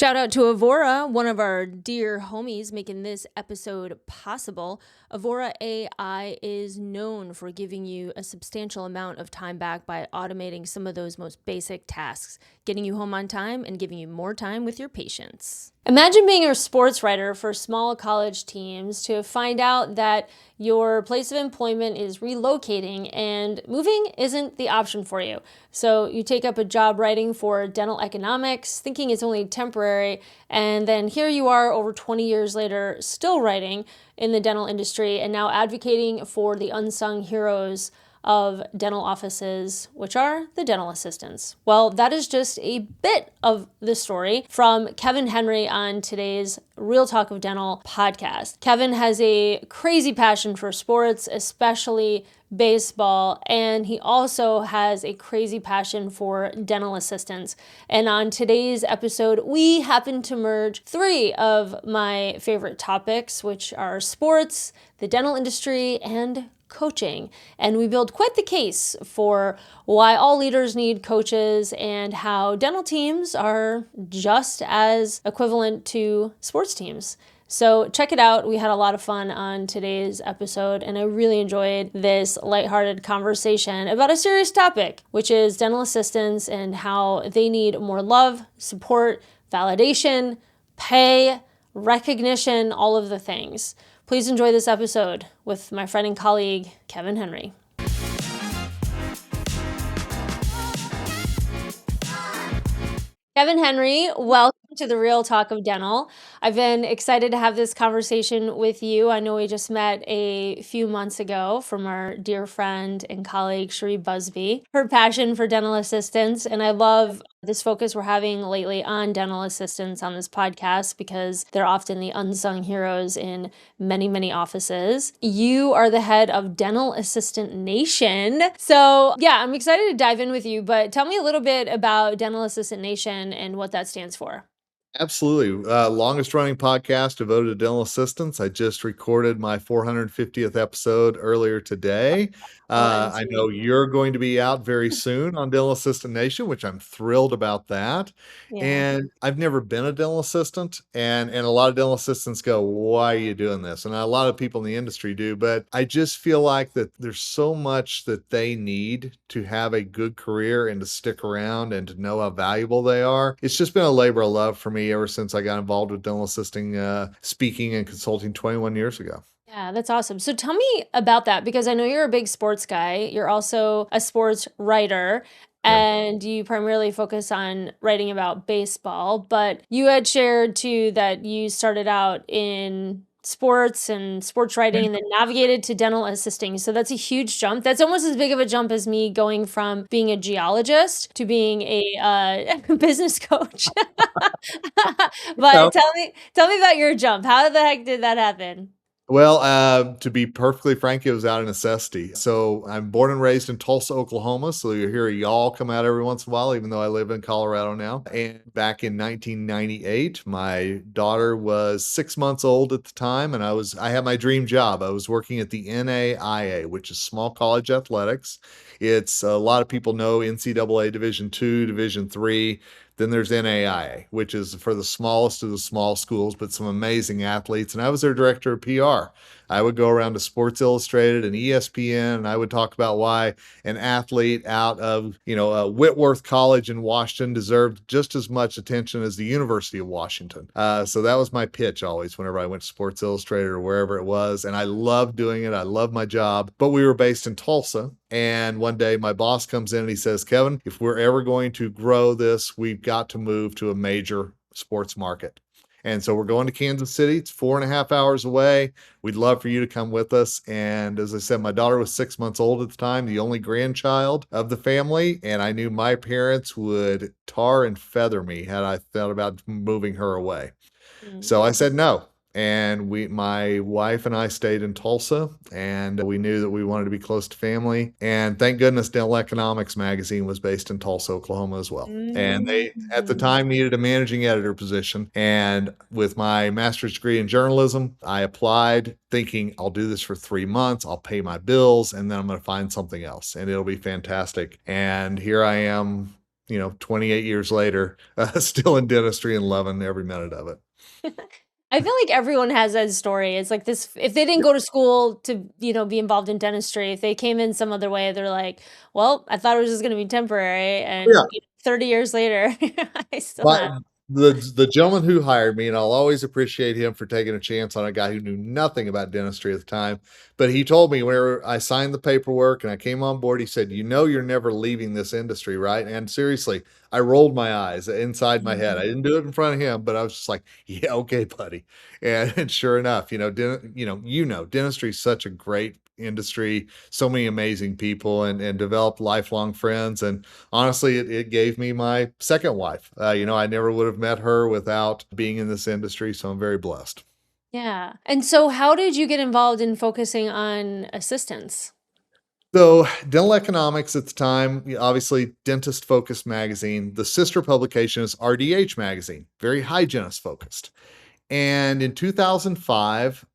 Shout out to Avora, one of our dear homies making this episode possible. Avora AI is known for giving you a substantial amount of time back by automating some of those most basic tasks, getting you home on time and giving you more time with your patients. Imagine being a sports writer for small college teams to find out that your place of employment is relocating and moving isn't the option for you. So you take up a job writing for dental economics, thinking it's only temporary, and then here you are over 20 years later, still writing in the dental industry and now advocating for the unsung heroes of dental offices, which are the dental assistants. Well, that is just a bit of the story from Kevin Henry on today's Real Talk of Dental podcast. Kevin has a crazy passion for sports, especially baseball, and he also has a crazy passion for dental assistants. And on today's episode, we happen to merge three of my favorite topics, which are sports, the dental industry, and coaching. And we build quite the case for why all leaders need coaches and how dental teams are just as equivalent to sports teams. So check it out. We had a lot of fun on today's episode, and I really enjoyed this lighthearted conversation about a serious topic, which is dental assistants and how they need more love, support, validation, pay, recognition, all of the things. Please enjoy this episode with my friend and colleague, Kevin Henry. Kevin Henry, welcome to the Real Talk of Dental. I've been excited to have this conversation with you. I know we just met a few months ago from our dear friend and colleague, Cherie Busby, her passion for dental assistants. And I love this focus we're having lately on dental assistants on this podcast because they're often the unsung heroes in many, many offices. You are the head of Dental Assistant Nation. So yeah, I'm excited to dive in with you, but tell me a little bit about Dental Assistant Nation and what that stands for. Absolutely. Longest running podcast devoted to dental assistants. I just recorded my 450th episode earlier today. I know you're going to be out very soon on Dental Assistant Nation, which I'm thrilled about that. Yeah. And I've never been a dental assistant, and a lot of dental assistants go, "Why are you doing this?" And a lot of people in the industry do, but I just feel like that there's so much that they need to have a good career and to stick around and to know how valuable they are. It's just been a labor of love for me ever since I got involved with dental assisting, speaking and consulting 21 years ago. Yeah, that's awesome. So tell me about that because I know you're a big sports guy. You're also a sports writer. Yeah. And you primarily focus on writing about baseball, but you had shared too that you started out in sports and sports writing and then navigated to dental assisting. So that's a huge jump. That's almost as big of a jump as me going from being a geologist to being a business coach. But tell me about your jump. How the heck did that happen? Well, to be perfectly frank, it was out of necessity. So I'm born and raised in Tulsa, Oklahoma. So you hear a y'all come out every once in a while, even though I live in Colorado now. And back in 1998, my daughter was 6 months old at the time, and I had my dream job. I was working at the NAIA, which is Small College Athletics. It's a lot of people know NCAA Division II, Division III. Then there's NAIA, which is for the smallest of the small schools, but some amazing athletes. And I was their director of PR. I would go around to Sports Illustrated and ESPN, and I would talk about why an athlete out of, Whitworth College in Washington deserved just as much attention as the University of Washington. So that was my pitch always whenever I went to Sports Illustrated or wherever it was. And I loved doing it. I loved my job. But we were based in Tulsa. And one day my boss comes in and he says, "Kevin, if we're ever going to grow this, we've got to move to a major sports market. And so we're going to Kansas City. It's 4.5 hours away. We'd love for you to come with us." And as I said, my daughter was 6 months old at the time, the only grandchild of the family. And I knew my parents would tar and feather me had I thought about moving her away. So I said no. And my wife and I stayed in Tulsa, and we knew that we wanted to be close to family. And thank goodness Dental Economics magazine was based in Tulsa, Oklahoma as well. And they, at the time, needed a managing editor position. And with my master's degree in journalism, I applied thinking I'll do this for 3 months, I'll pay my bills, and then I'm going to find something else, and it'll be fantastic. And here I am, 28 years later, still in dentistry and loving every minute of it. I feel like everyone has that story. It's like this if they didn't go to school to, be involved in dentistry, if they came in some other way, they're like, "Well, I thought it was just gonna be temporary," Yeah. and 30 years later, I still My have. the gentleman who hired me, and I'll always appreciate him for taking a chance on a guy who knew nothing about dentistry at the time, but he told me whenever I signed the paperwork and I came on board, he said, "You know you're never leaving this industry, right?" And seriously, I rolled my eyes inside my head. I Mhm. didn't do it in front of him, but I was just like, "Yeah, okay, buddy." And sure enough, dentistry is such a great industry, so many amazing people and developed lifelong friends. And honestly, it gave me my second wife. I never would have met her without being in this industry. So I'm very blessed. Yeah. And so how did you get involved in focusing on assistants? So, Dental Economics at the time, obviously, dentist focused magazine. The sister publication is RDH magazine, very hygienist focused. And in 2005,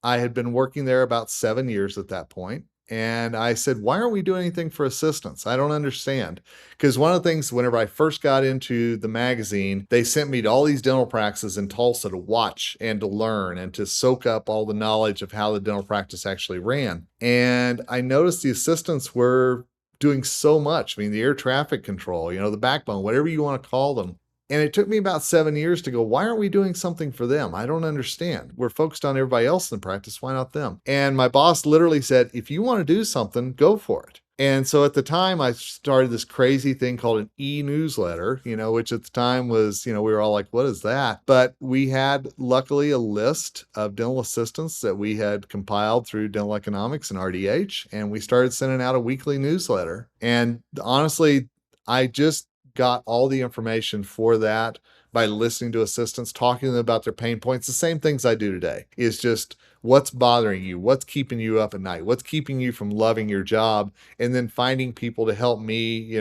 I had been working there about 7 years at that point, and I said, "Why aren't we doing anything for assistants? I don't understand." Because one of the things whenever I first got into the magazine, they sent me to all these dental practices in Tulsa to watch and to learn and to soak up all the knowledge of how the dental practice actually ran. And I noticed the assistants were doing so much. I mean, the air traffic control, the backbone, whatever you want to call them. And it took me about 7 years to go, "Why aren't we doing something for them? I don't understand. We're focused on everybody else in the practice. Why not them?" And my boss literally said, "If you wanna do something, go for it." And so at the time, I started this crazy thing called an e-newsletter, which at the time was, we were all like, "What is that?" But we had, luckily, a list of dental assistants that we had compiled through Dental Economics and RDH, and we started sending out a weekly newsletter. And honestly, I just got all the information for that by listening to assistants, talking to them about their pain points. The same things I do today is just what's bothering you, what's keeping you up at night, what's keeping you from loving your job, and then finding people to help me,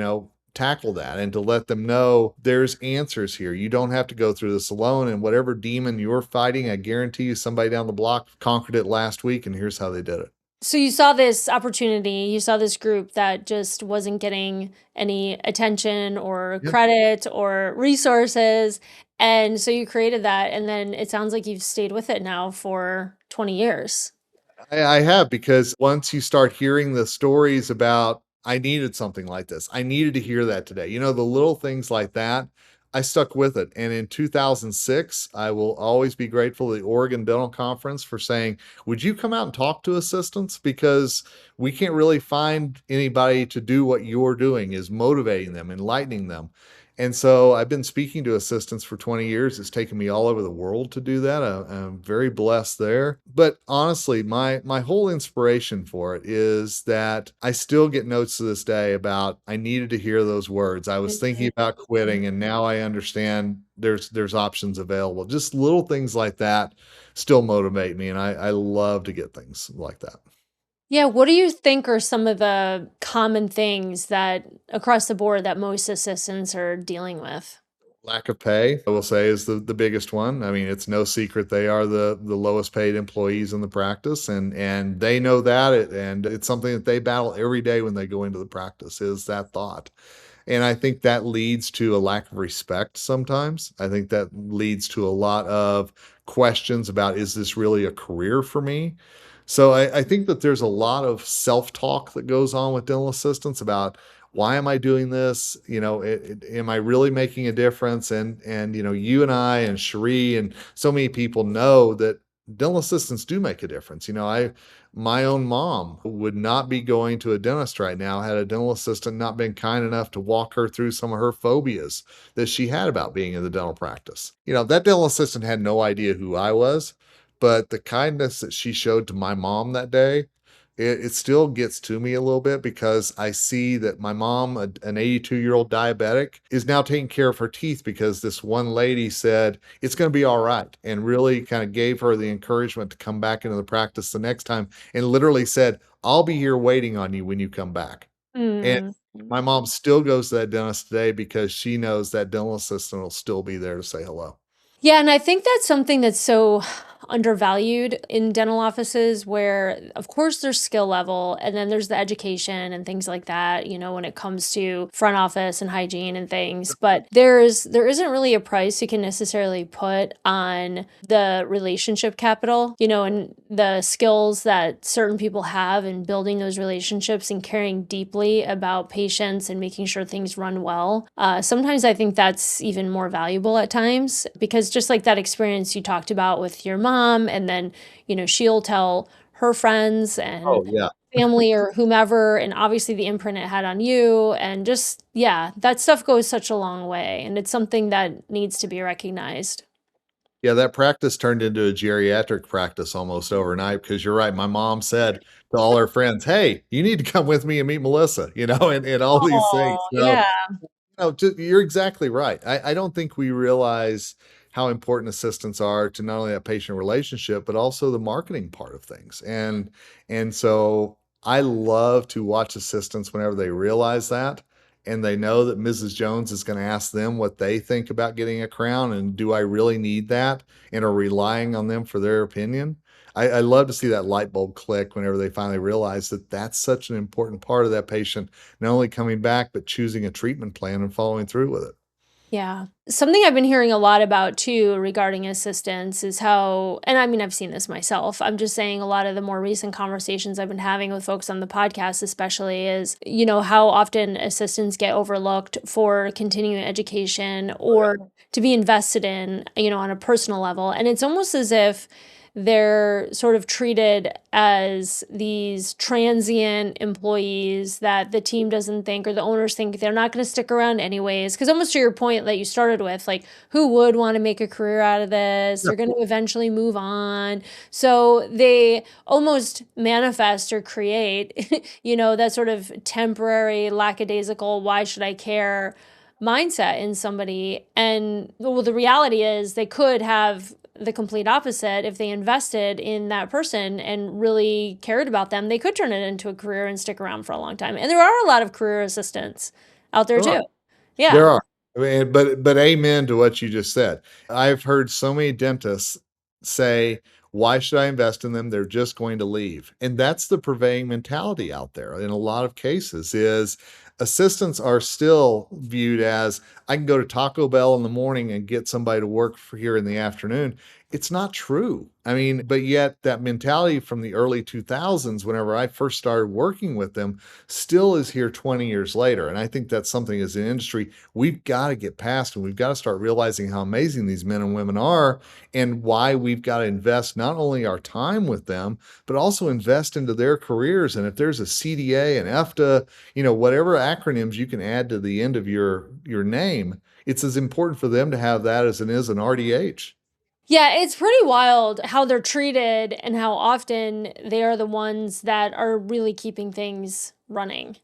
tackle that and to let them know there's answers here. You don't have to go through this alone. And whatever demon you're fighting, I guarantee you somebody down the block conquered it last week, and here's how they did it. So you saw this opportunity, you saw this group that just wasn't getting any attention or Yeah. credit or resources. And so you created that. And then it sounds like you've stayed with it now for 20 years. I have because once you start hearing the stories about, "I needed something like this. I needed to hear that today." The little things like that, I stuck with it. And in 2006, I will always be grateful to the Oregon Dental Conference for saying, "Would you come out and talk to assistants? Because we can't really find anybody to do what you're doing, is motivating them, enlightening them." And so I've been speaking to assistants for 20 years. It's taken me all over the world to do that. I'm very blessed there. But honestly, my whole inspiration for it is that I still get notes to this day about, "I needed to hear those words. I was thinking about quitting, and now I understand there's options available." Just little things like that still motivate me, and I love to get things like that. Yeah, what do you think are some of the common things that across the board that most assistants are dealing with? Lack of pay, I will say, is the biggest one. I mean, it's no secret they are the lowest paid employees in the practice, and they know that, and it's something that they battle every day when they go into the practice, is that thought. And I think that leads to a lack of respect sometimes. I think that leads to a lot of questions about, is this really a career for me? So I think that there's a lot of self-talk that goes on with dental assistants about, why am I doing this? Am I really making a difference? And you and I and Cherie and so many people know that dental assistants do make a difference. My own mom would not be going to a dentist right now had a dental assistant not been kind enough to walk her through some of her phobias that she had about being in the dental practice. That dental assistant had no idea who I was, but the kindness that she showed to my mom that day, it still gets to me a little bit because I see that my mom, an 82-year-old diabetic, is now taking care of her teeth because this one lady said, "It's going to be all right," and really kind of gave her the encouragement to come back into the practice the next time and literally said, "I'll be here waiting on you when you come back." And Mm. my mom still goes to that dentist today because she knows that dental assistant will still be there to say hello. Yeah, and I think that's something that's so undervalued in dental offices where, of course, there's skill level and then there's the education and things like that, when it comes to front office and hygiene and things. But there isn't really a price you can necessarily put on the relationship capital, and the skills that certain people have in building those relationships and caring deeply about patients and making sure things run well. Sometimes I think that's even more valuable at times because just like that experience you talked about with your mom, and then, she'll tell her friends and Oh, yeah. family or whomever, and obviously the imprint it had on you. And just, yeah, that stuff goes such a long way. And it's something that needs to be recognized. Yeah, that practice turned into a geriatric practice almost overnight because you're right. My mom said to all her friends, "Hey, you need to come with me and meet Melissa," and all these things. Oh, yeah. No, you're exactly right. I don't think we realize how important assistants are to not only that patient relationship, but also the marketing part of things. And so I love to watch assistants whenever they realize that and they know that Mrs. Jones is going to ask them what they think about getting a crown and do I really need that and are relying on them for their opinion. I love to see that light bulb click whenever they finally realize that that's such an important part of that patient not only coming back, but choosing a treatment plan and following through with it. Yeah. Something I've been hearing a lot about too regarding assistance is how, and I mean, I've seen this myself. I'm just saying a lot of the more recent conversations I've been having with folks on the podcast, especially, is, how often assistants get overlooked for continuing education or to be invested in, on a personal level. And it's almost as if they're sort of treated as these transient employees that the team doesn't think or the owners think they're not going to stick around anyways. Because almost to your point that you started with, like, who would want to make a career out of this? They're going to eventually move on. So they almost manifest or create, that sort of temporary, lackadaisical, why should I care mindset in somebody. And well, the reality is they could have the complete opposite. If they invested in that person and really cared about them, they could turn it into a career and stick around for a long time. And there are a lot of career assistants out there Sure. too. Yeah. There are. I mean, but amen to what you just said. I've heard so many dentists say, "Why should I invest in them? They're just going to leave." And that's the prevailing mentality out there in a lot of cases is assistants are still viewed as I can go to Taco Bell in the morning and get somebody to work for here in the afternoon. It's not true. I mean, but yet that mentality from the early 2000s, whenever I first started working with them, still is here 20 years later. And I think that's something as an industry we've got to get past and we've got to start realizing how amazing these men and women are and why we've got to invest not only our time with them, but also invest into their careers. And if there's a CDA and EFTA, whatever acronyms you can add to the end of your name, it's as important for them to have that as it is an RDH. Yeah, it's pretty wild how they're treated and how often they are the ones that are really keeping things running,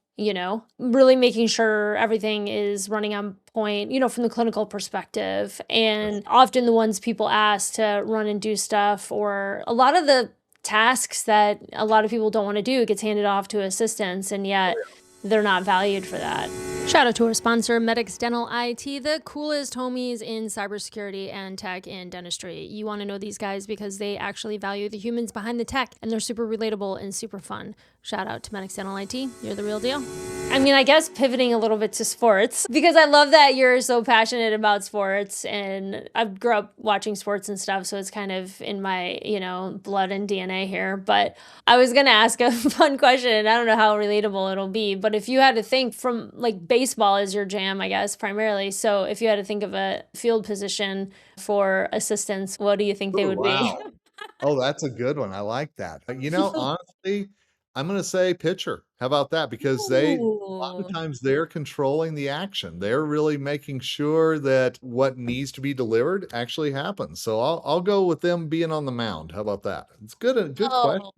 really making sure everything is running on point, from the clinical perspective. And often the ones people ask to run and do stuff, or a lot of the tasks that a lot of people don't want to do gets handed off to assistants, and yet they're not valued for that. Shout out to our sponsor, Medix Dental IT, the coolest homies in cybersecurity and tech and dentistry. You want to know these guys because they actually value the humans behind the tech, and they're super relatable and super fun. Shout out to Medix Dental IT. You're the real deal. I mean, I guess pivoting a little bit to sports, because I love that you're so passionate about sports, and I grew up watching sports and stuff, so it's kind of in my, blood and DNA here. But I was going to ask a fun question, and I don't know how relatable it'll be, but if you had to think from, like, baseball is your jam, I guess, primarily. So if you had to think of a field position for assistants, what do you think they Oh, would be? wow. Oh, that's a good one. I like that. Honestly, I'm going to say pitcher. How about that? Because a lot of Ooh. times they're controlling the action. They're really making sure that what needs to be delivered actually happens. So I'll go with them being on the mound. How about that? It's good. A good question. Oh,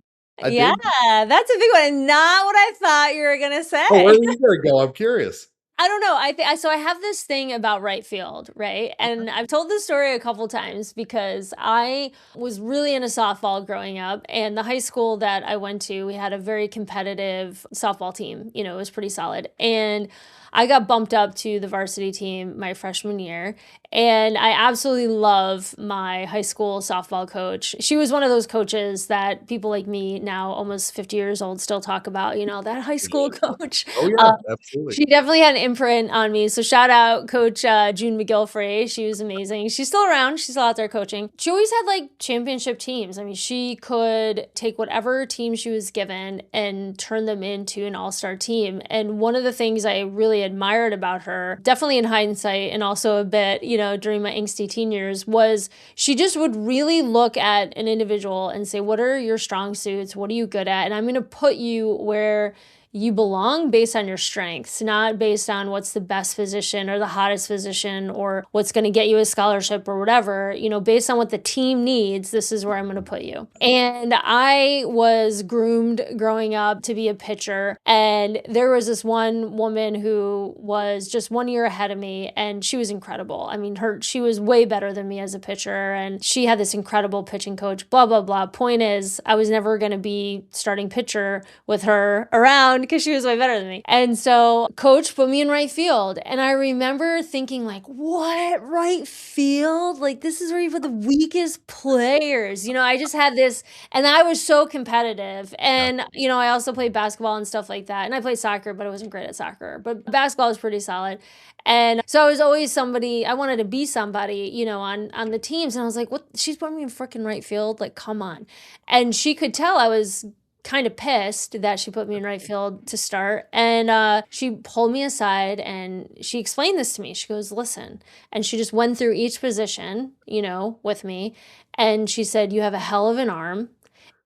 I yeah, dig. that's a big one, and not what I thought you were gonna Oh, where say. were you going to go? I'm curious. I don't know. So I have this thing about right field, right? And I've told this story a couple times because I was really into softball growing up, and the high school that I went to, we had a very competitive softball team. It was pretty solid. And I got bumped up to the varsity team my freshman year, and I absolutely love my high school softball coach. She was one of those coaches that people like me now, almost 50 years old, still talk about, that high school coach. Oh, yeah, Uh, absolutely. she definitely had an imprint on me. So shout out Coach June McGilfrey. She was amazing. She's still around. She's still out there coaching. She always had like championship teams. I mean, she could take whatever team she was given and turn them into an all-star team. And one of the things I really admired about her, definitely in hindsight and also a bit, during my angsty teen years, was she just would really look at an individual and say, what are your strong suits? What are you good at? And I'm going to put you where you belong based on your strengths, not based on what's the best physician or the hottest physician or what's going to get you a scholarship or whatever. Based on what the team needs, this is where I'm going to put you. And I was groomed growing up to be a pitcher. And there was this one woman who was just 1 year ahead of me, and she was incredible. I mean, she was way better than me as a pitcher, and she had this incredible pitching coach, blah, blah, blah. Point is, I was never going to be starting pitcher with her around because she was way better than me. And so coach put me in right field. And I remember thinking like, what, right field? Like, this is where you put the weakest players. I just had this, and I was so competitive. And, I also played basketball and stuff like that. And I played soccer, but I wasn't great at soccer. But basketball was pretty solid. And so I was always somebody, I wanted to be somebody, on the teams. And I was like, what? She's putting me in freaking right field? Like, come on. And she could tell I was kind of pissed that she put me in right field to start. And she pulled me aside and she explained this to me. She goes, listen. And she just went through each position, with me. And she said, you have a hell of an arm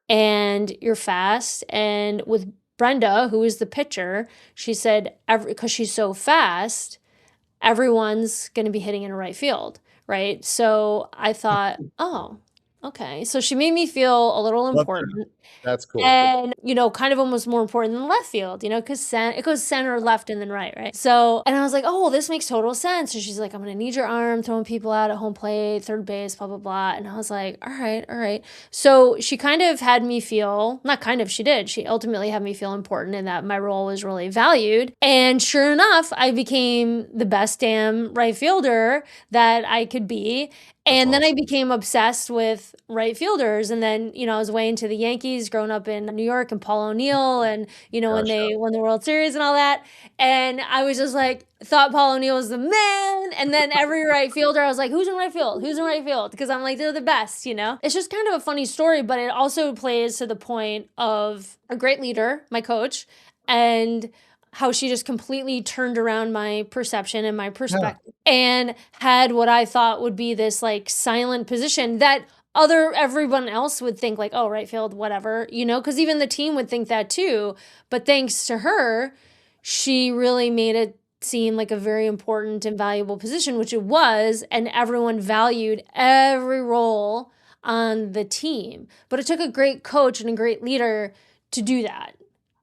and you're fast. And with Brenda, who is the pitcher, she said, because she's so fast, everyone's going to be hitting in right field. Right. So I thought, oh, okay. So she made me feel a little Love that. important. That's cool. And, kind of almost more important than left field, because it goes center, left, and then right, right? So, and I was like, oh, this makes total sense. And she's like, I'm going to need your arm, throwing people out at home plate, third base, blah, blah, blah. And I was like, all right, all right. So she kind of had me feel, not kind of, she did. She ultimately had me feel important and that my role was really valued. And sure enough, I became the best damn right fielder that I could be. And then I became obsessed with right fielders. And then, I was way into the Yankees growing up in New York and Paul O'Neill and, when Gosh, they won the World Series and all that. And I was just like, thought Paul O'Neill was the man. And then every right fielder, I was like, who's in right field? Who's in right field? Because I'm like, they're the best, It's just kind of a funny story, but it also plays to the point of a great leader, my coach, and how she just completely turned around my perception and my perspective and had what I thought would be this like silent position that everyone else would think like, oh, right field, whatever, because even the team would think that too. But thanks to her, she really made it seem like a very important and valuable position, which it was, and everyone valued every role on the team. But it took a great coach and a great leader to do that.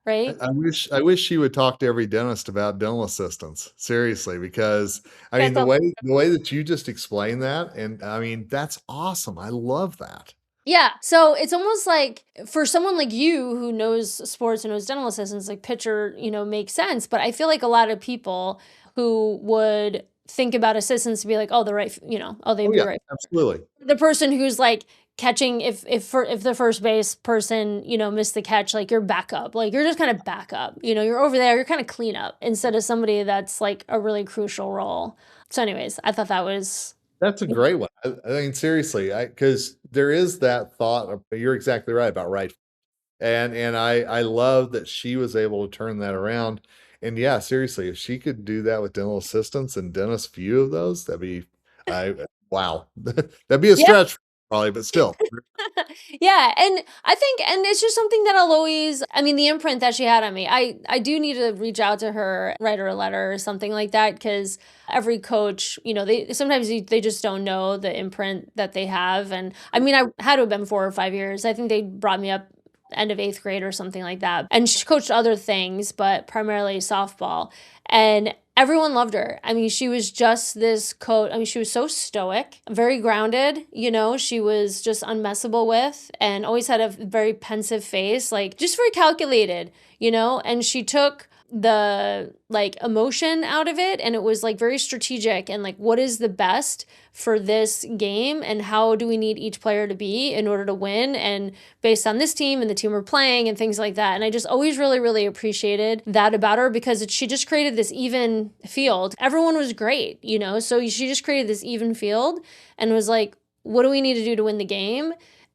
Right? I wish she would talk to every dentist about dental assistants, seriously, because, I mean, That's all. the way that you just explained that, and, I mean, that's awesome, I love that. Yeah. So it's almost like for someone like you who knows sports and knows dental assistants, like pitcher, makes sense. But I feel like a lot of people who would think about assistants to be like, oh, the right, oh, they'd Oh, be yeah, right. absolutely. The person who's like catching, if the first base person, missed the catch, like you're backup, like you're just kind of backup, you're over there, you're kind of cleanup instead of somebody that's like a really crucial role. So anyways, I thought that was, That's a great one. I mean, seriously, because there is that thought of you're exactly right about right. And I love that she was able to turn that around. And yeah, seriously, if she could do that with dental assistants and dentists, few of those, that'd be I wow. That'd be a yeah. stretch probably, but still. Yeah, and I think, and it's just something that I'll always, I mean, the imprint that she had on me, I do need to reach out to her, write her a letter or something like that, because every coach, they sometimes they just don't know the imprint that they have. And I mean, I had to have been 4 or 5 years. I think they brought me up end of 8th grade or something like that. And she coached other things, but primarily softball. And everyone loved her. I mean, she was just this coach. I mean, she was so stoic, very grounded, she was just unmessable with and always had a very pensive face, like just very calculated, and she took the like emotion out of it, and it was like very strategic and like what is the best for this game and how do we need each player to be in order to win, and based on this team and the team we're playing and things like that. And I just always really appreciated that about her, because she just created this even field. Everyone was great, you know, so she just created this even field and was like, what do we need to do to win the game?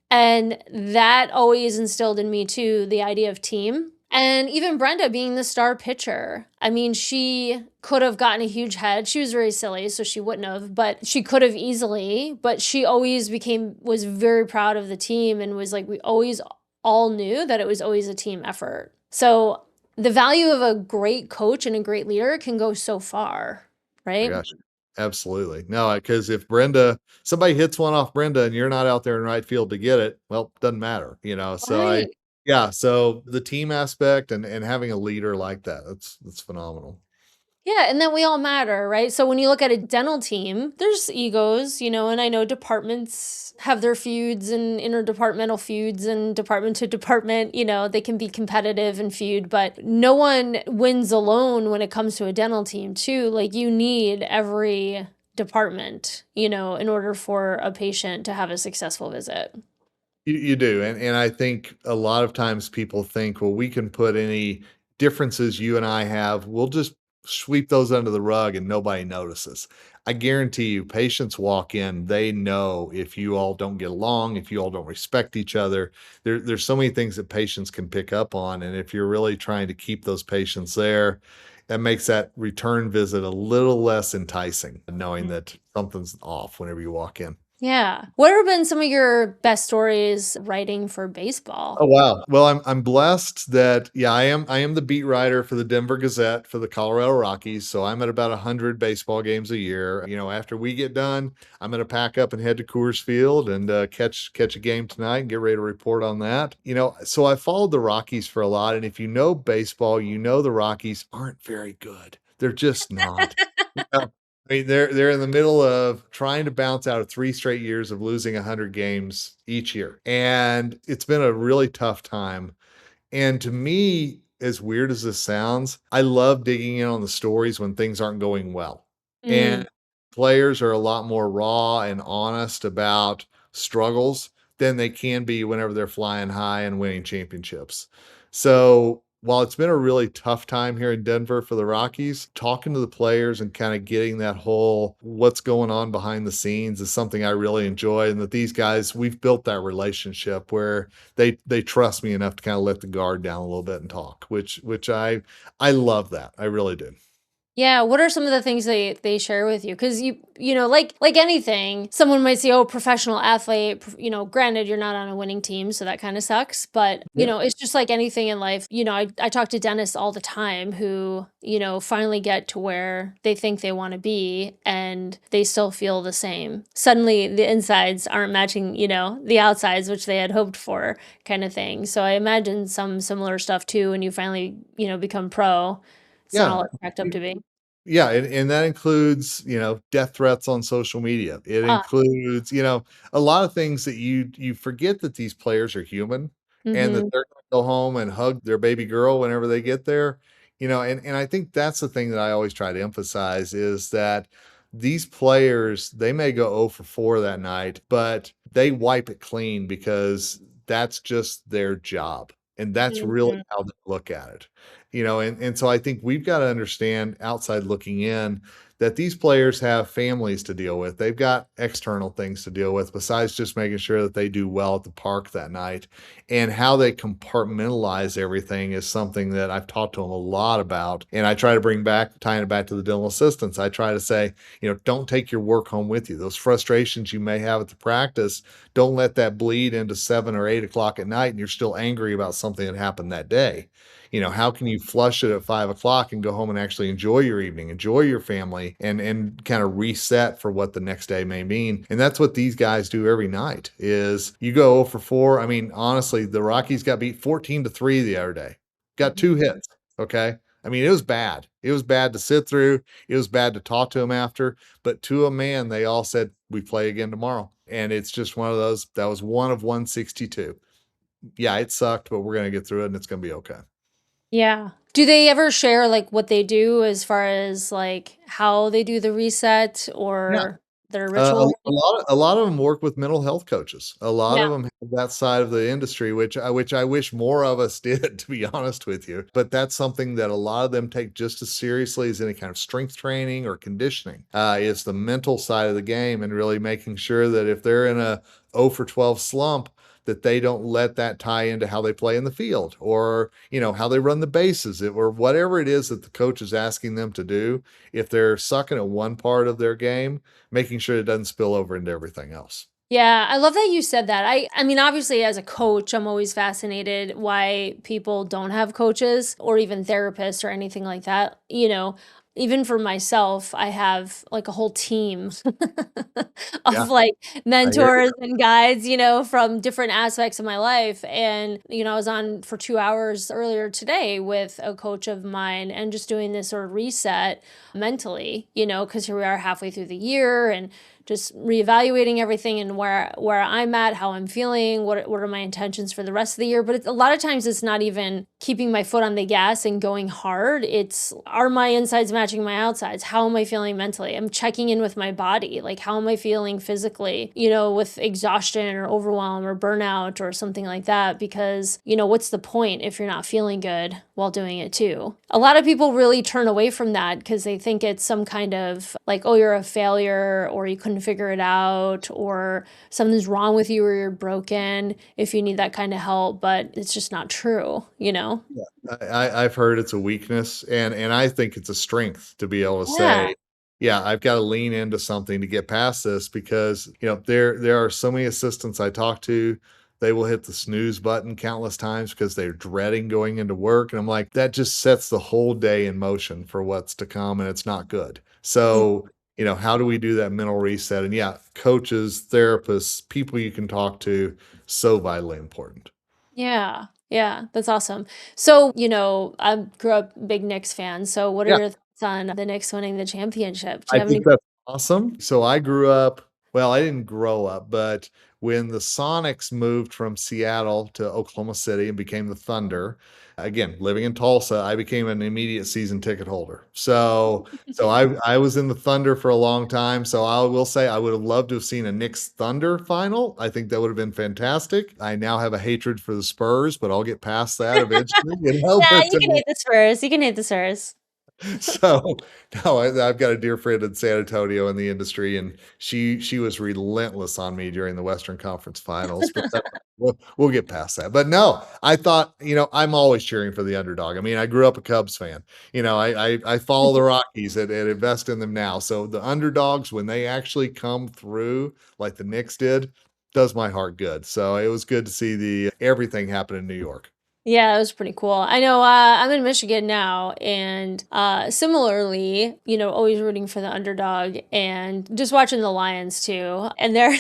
And that always instilled in me too the idea of team. And even Brenda being the star pitcher. I mean, she could have gotten a huge head. She was very silly, so she wouldn't have, but she could have easily. But she always was very proud of the team and was like, we always all knew that it was always a team effort. So the value of a great coach and a great leader can go so far, I right? got you. Absolutely. No, because if somebody hits one off Brenda and you're not out there in right field to get it, well, doesn't matter, you know? Right. Yeah, so the team aspect and having a leader like that, that's phenomenal. Yeah, and then we all matter, right? So when you look at a dental team, there's egos, you know, and I know departments have their feuds and interdepartmental feuds and department to department, you know, they can be competitive and feud, but no one wins alone when it comes to a dental team, too. Like you need every department, you know, in order for a patient to have a successful visit. You do, and I think a lot of times people think, "Well, we can put any differences you and I have, we'll just sweep those under the rug and nobody notices." I guarantee you, patients walk in, they know if you all don't get along, if you all don't respect each other. There's so many things that patients can pick up on, and if you're really trying to keep those patients there, that makes that return visit a little less enticing, knowing that something's off whenever you walk in. Yeah. What have been some of your best stories writing for baseball? Oh, wow. Well, I'm blessed that I am the beat writer for the Denver Gazette for the Colorado Rockies, so I'm at about 100 baseball games a year. You know, after we get done, I'm gonna pack up and head to Coors Field and, catch a game tonight and get ready to report on that. You know, so I followed the Rockies for a lot, and if you know baseball, you know the Rockies aren't very good. They're just not. I mean, they're in the middle of trying to bounce out of 3 straight years of losing 100 games each year, and it's been a really tough time. And to me, as weird as this sounds, I love digging in on the stories when things aren't going well. Mm. And players are a lot more raw and honest about struggles than they can be whenever they're flying high and winning championships. So while it's been a really tough time here in Denver for the Rockies, talking to the players and kind of getting that whole what's going on behind the scenes is something I really enjoy. And that these guys, we've built that relationship where they trust me enough to kinda let the guard down a little bit and talk, which I love that. I really do. Yeah, what are some of the things they share with you? Because you know, like anything, someone might say, "Oh, professional athlete." You know, granted, you're not on a winning team, so that kind of sucks. But you Yeah. know, it's just like anything in life. You know, I talk to dentists all the time who finally get to where they think they want to be, and they still feel the same. Suddenly, the insides aren't matching, the outsides, which they had hoped for, kind of thing. So I imagine some similar stuff too when you finally become pro. It's not Yeah. all it's cracked up to be. Yeah, and that includes, death threats on social media. It Ah, includes, a lot of things that you forget that these players are human and that mhm, they're gonna go home and hug their baby girl whenever they get there, and I think that's the thing that I always try to emphasize is that these players, they may go 0 for 4 that night, but they wipe it clean because that's just their job, and that's really mhm, how they look at it. And so I think we've got to understand outside looking in that these players have families to deal with. They've got external things to deal with besides just making sure that they do well at the park that night. And how they compartmentalize everything is something that I've talked to them a lot about. And I try to tying it back to the dental assistants. I try to say, don't take your work home with you. Those frustrations you may have at the practice, don't let that bleed into 7 or 8 o'clock at night and you're still angry about something that happened that day. How can you flush it at 5 o'clock and go home and actually enjoy your evening, enjoy your family, and kind of reset for what the next day may mean? And that's what these guys do every night. Is you go 0 for 4. I mean, honestly, the Rockies got beat 14-3 the other day. Got mhm. 2 hits. Okay. I mean, it was bad. It was bad to sit through. It was bad to talk to them after. But to a man, they all said, we play again tomorrow. And it's just one of those. That was one of 162. Yeah, it sucked, but we're going to get through it and it's going to be okay. Yeah. Do they ever share like what they do as far as like how they do the reset Yeah. or their A ritual? lot of them work with mental health coaches. A lot Yeah. of them have that side of the industry, which I wish more of us did, to be honest with you. But that's something that a lot of them take just as seriously as any kind of strength training or conditioning. Is the mental side of the game and really making sure that if they're in a 0 for 12 slump, that they don't let that tie into how they play in the field or, how they run the bases or whatever it is that the coach is asking them to do. If they're sucking at one part of their game, making sure it doesn't spill over into everything else. Yeah, I love that you said that. I mean, obviously as a coach, I'm always fascinated why people don't have coaches or even therapists or anything like that. Even for myself, I have like a whole team of Yeah, like I hear you. mentors and guides, from different aspects of my life. And, I was on for 2 hours earlier today with a coach of mine and just doing this sort of reset mentally, because here we are halfway through the year and just reevaluating everything and where I'm at, how I'm feeling, what are my intentions for the rest of the year. But a lot of times it's not even keeping my foot on the gas and going hard. It's, are my insides matching my outsides? How am I feeling mentally? I'm checking in with my body. Like, how am I feeling physically, with exhaustion or overwhelm or burnout or something like that? Because, what's the point if you're not feeling good while doing it too? A lot of people really turn away from that because they think it's some kind of like, oh, you're a failure or you couldn't figure it out or something's wrong with you or you're broken if you need that kind of help. But it's just not true? Yeah. I've heard it's a weakness, and I think it's a strength to be able to Yeah. say, "Yeah, I've gotta lean into something to get past this," because, there are so many assistants I talk to, they will hit the snooze button countless times because they're dreading going into work, and I'm like, "That just sets the whole day in motion for what's to come, and it's not good." So, how do we do that mental reset? And yeah, coaches, therapists, people you can talk to, so vitally important. Yeah. Yeah. That's awesome. So, I grew up big Knicks fan. So, what are Yeah. your thoughts on the Knicks winning the championship? Do you I have think any? that's awesome. So I grew up well, I didn't grow up, but when the Sonics moved from Seattle to Oklahoma City and became the Thunder, again, living in Tulsa, I became an immediate season ticket holder. So I was in the Thunder for a long time. So I will say I would have loved to have seen a Knicks Thunder final. I think that would have been fantastic. I now have a hatred for the Spurs, but I'll get past that eventually, Yeah, but you can hate the Spurs. You can hate the Spurs. so, no, I've got a dear friend in San Antonio in the industry, and she was relentless on me during the Western Conference Finals, but we'll get past that. But no, I thought, I'm always cheering for the underdog. I mean, I grew up a Cubs fan. I follow the Rockies and invest in them now. So the underdogs, when they actually come through like the Knicks did, does my heart good. So it was good to see the everything happen in New York. Yeah, it was pretty cool. I know I'm in Michigan now, and similarly, always rooting for the underdog and just watching the Lions too. And they're,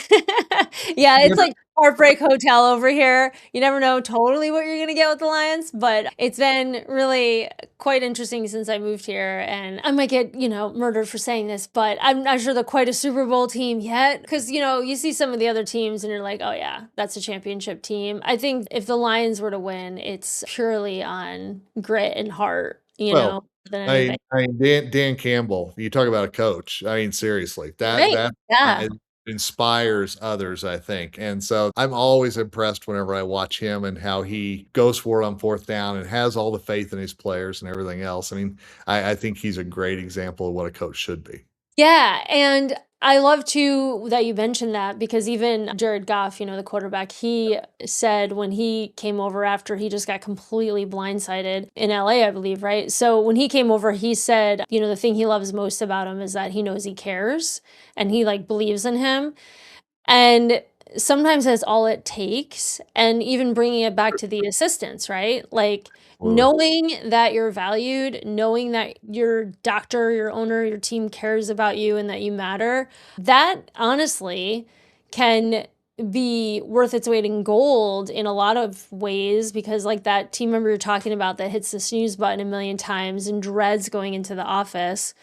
yeah, it's like Heartbreak Hotel over here. You never know totally what you're gonna get with the Lions, but it's been really quite interesting since I moved here. And I might get, murdered for saying this, but I'm not sure they're quite a Super Bowl team yet. Because, you see some of the other teams and you're like, oh, yeah, that's a championship team. I think if the Lions were to win, it's purely on grit and heart, Well, than anything. Dan Campbell, you talk about a coach. I mean, seriously, that Right. that Yeah. inspires others, I think. And so I'm always impressed whenever I watch him and how he goes for it on 4th down and has all the faith in his players and everything else. I mean, I think he's a great example of what a coach should be. Yeah, and I love too that you mentioned that because even Jared Goff, the quarterback, he said when he came over after he just got completely blindsided in LA, I believe, right? So when he came over, he said, the thing he loves most about him is that he knows he cares and he like believes in him. And sometimes that's all it takes. And even bringing it back to the assistants, right? Like Absolutely. knowing that you're valued, knowing that your doctor, your owner, your team cares about you and that you matter, that honestly can be worth its weight in gold in a lot of ways because like that team member you're talking about that hits the snooze button a million times and dreads going into the office,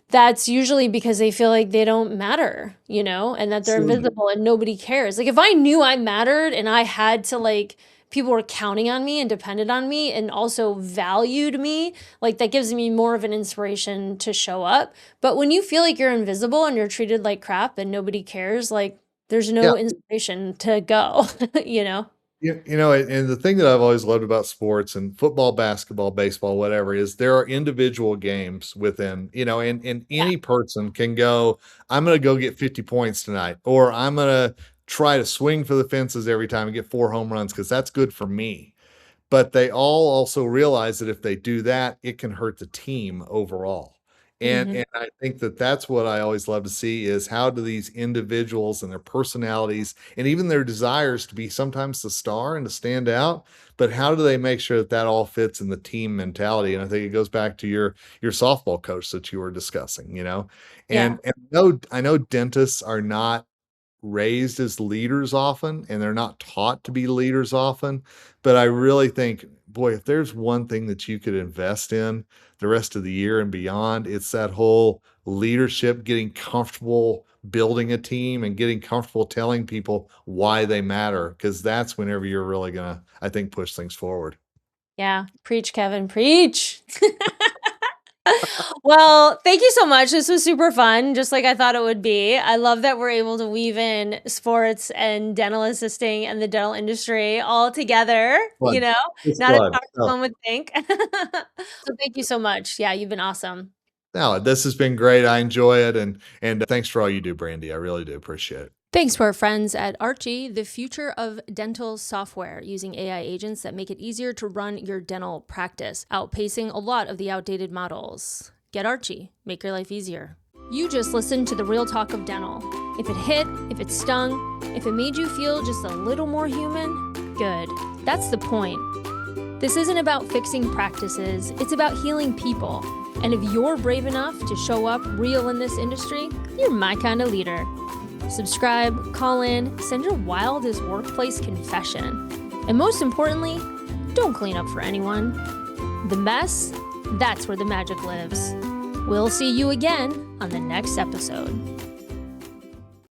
that's usually because they feel like they don't matter, and that they're Absolutely. invisible and nobody cares. Like if I knew I mattered and I had to like people were counting on me and depended on me and also valued me, like that gives me more of an inspiration to show up. But when you feel like you're invisible and you're treated like crap and nobody cares, like there's Yeah. no inspiration to go, you know? And the thing that I've always loved about sports and football, basketball, baseball, whatever, is there are individual games within, and Yeah. any person can go, I'm going to go get 50 points tonight, or I'm going to try to swing for the fences every time and get 4 home runs because that's good for me. But they all also realize that if they do that, it can hurt the team overall. And Hmm. and I think that that's what I always love to see is how do these individuals and their personalities and even their desires to be sometimes the star and to stand out, but how do they make sure that that all fits in the team mentality? And I think it goes back to your softball coach that you were discussing, Yeah. And I know dentists are not raised as leaders often and they're not taught to be leaders often. But I really think, boy, if there's one thing that you could invest in the rest of the year and beyond, it's that whole leadership, getting comfortable building a team and getting comfortable telling people why they matter. Cause that's whenever you're really gonna, I think, push things forward. Yeah. Preach, Kevin, preach. Well, thank you so much. This was super fun, just like I thought it would be. I love that we're able to weave in sports and dental assisting and the dental industry all together, Fun. It's not as fun. hard as one would think. So thank you so much. Yeah, you've been awesome. No, this has been great. I enjoy it. And thanks for all you do, Brandy. I really do appreciate it. Thanks to our friends at Archie, the future of dental software, using AI agents that make it easier to run your dental practice, outpacing a lot of the outdated models. Get Archie, make your life easier. You just listened to the real talk of dental. If it hit, if it stung, if it made you feel just a little more human, good. That's the point. This isn't about fixing practices, it's about healing people. And if you're brave enough to show up real in this industry, you're my kind of leader. Subscribe, call in, send your wildest workplace confession. And most importantly, don't clean up for anyone. The mess, that's where the magic lives. We'll see you again on the next episode.